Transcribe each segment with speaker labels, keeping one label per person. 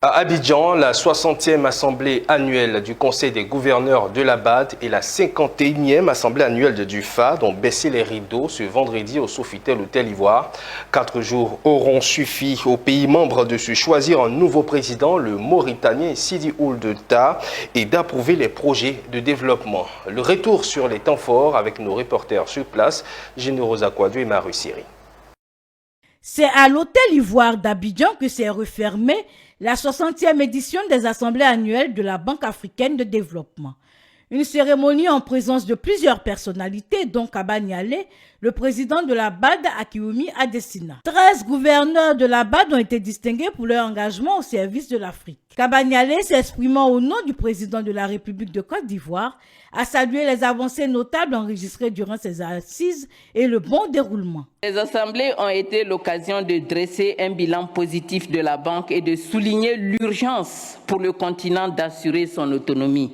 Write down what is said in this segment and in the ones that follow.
Speaker 1: À Abidjan, la 60e assemblée annuelle du Conseil des gouverneurs de la BAD et la 51e assemblée annuelle du FAD ont baissé les rideaux ce vendredi au Sofitel Hôtel Ivoire. 4 jours auront suffi aux pays membres de se choisir un nouveau président, le Mauritanien Sidi Ould Tah, et d'approuver les projets de développement. Le retour sur les temps forts avec nos reporters sur place, Générosa Kouadou et Maru Siri.
Speaker 2: C'est à l'Hôtel Ivoire d'Abidjan que s'est refermée la 60e édition des assemblées annuelles de la Banque africaine de développement. Une cérémonie en présence de plusieurs personnalités, dont Kaba Niale, le président de la BAD, Akiwumi Adesina. 13 gouverneurs de la BAD ont été distingués pour leur engagement au service de l'Afrique. Kaba Niale, s'exprimant au nom du président de la République de Côte d'Ivoire, a salué les avancées notables enregistrées durant ces assises et le bon déroulement.
Speaker 3: Les assemblées ont été l'occasion de dresser un bilan positif de la banque et de souligner l'urgence pour le continent d'assurer son autonomie.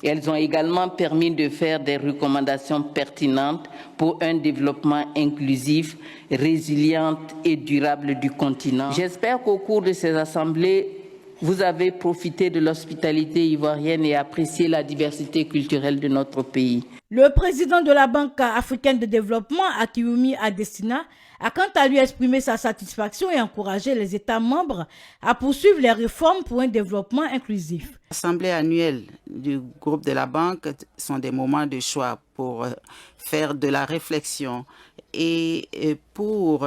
Speaker 3: Elles ont également permis de faire des recommandations pertinentes pour un développement inclusif, résilient et durable du continent. J'espère qu'au cours de ces assemblées, vous avez profité de l'hospitalité ivoirienne et apprécié la diversité culturelle de notre pays.
Speaker 2: Le président de la Banque africaine de développement, Akiwumi Adesina, a quant à lui exprimé sa satisfaction et encouragé les États membres à poursuivre les réformes pour un développement inclusif.
Speaker 4: L'assemblée annuelle du groupe de la Banque sont des moments de choix pour faire de la réflexion et pour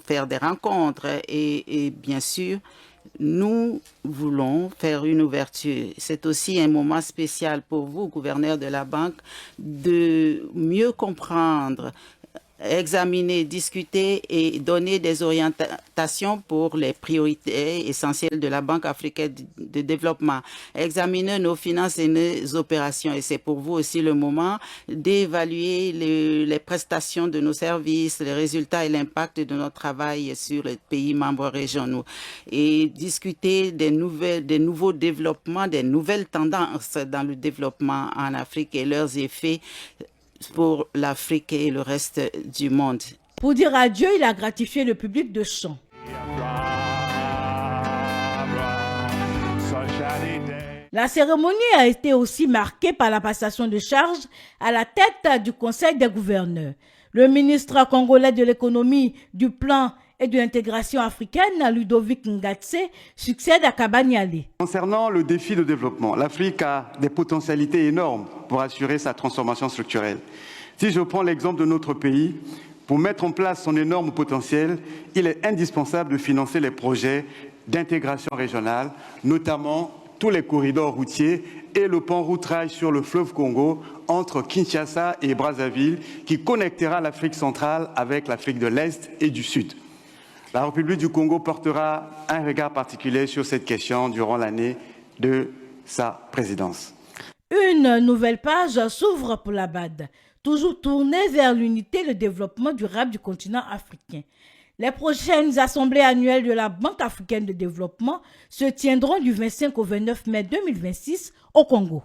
Speaker 4: faire des rencontres et bien sûr, nous voulons faire une ouverture. C'est aussi un moment spécial pour vous, gouverneur de la Banque, de mieux comprendre, examiner, discuter et donner des orientations pour les priorités essentielles de la Banque africaine de développement. Examiner nos finances et nos opérations. Et c'est pour vous aussi le moment d'évaluer les prestations de nos services, les résultats et l'impact de notre travail sur les pays membres régionaux. Et discuter des nouveaux développements, des nouvelles tendances dans le développement en Afrique et leurs effets pour l'Afrique et le reste du monde.
Speaker 2: Pour dire adieu, il a gratifié le public de chant. La cérémonie a été aussi marquée par la passation de charge à la tête du Conseil des gouverneurs. Le ministre congolais de l'économie, du plan et de l'intégration africaine, Ludovic Ngatse, succède à Kaba Niale.
Speaker 5: Concernant le défi de développement, l'Afrique a des potentialités énormes pour assurer sa transformation structurelle. Si je prends l'exemple de notre pays, pour mettre en place son énorme potentiel, il est indispensable de financer les projets d'intégration régionale, notamment tous les corridors routiers et le pont route-rail sur le fleuve Congo entre Kinshasa et Brazzaville qui connectera l'Afrique centrale avec l'Afrique de l'Est et du Sud. La République du Congo portera un regard particulier sur cette question durant l'année de sa présidence.
Speaker 2: Une nouvelle page s'ouvre pour la BAD, toujours tournée vers l'unité et le développement durable du continent africain. Les prochaines assemblées annuelles de la Banque africaine de développement se tiendront du 25 au 29 mai 2026 au Congo.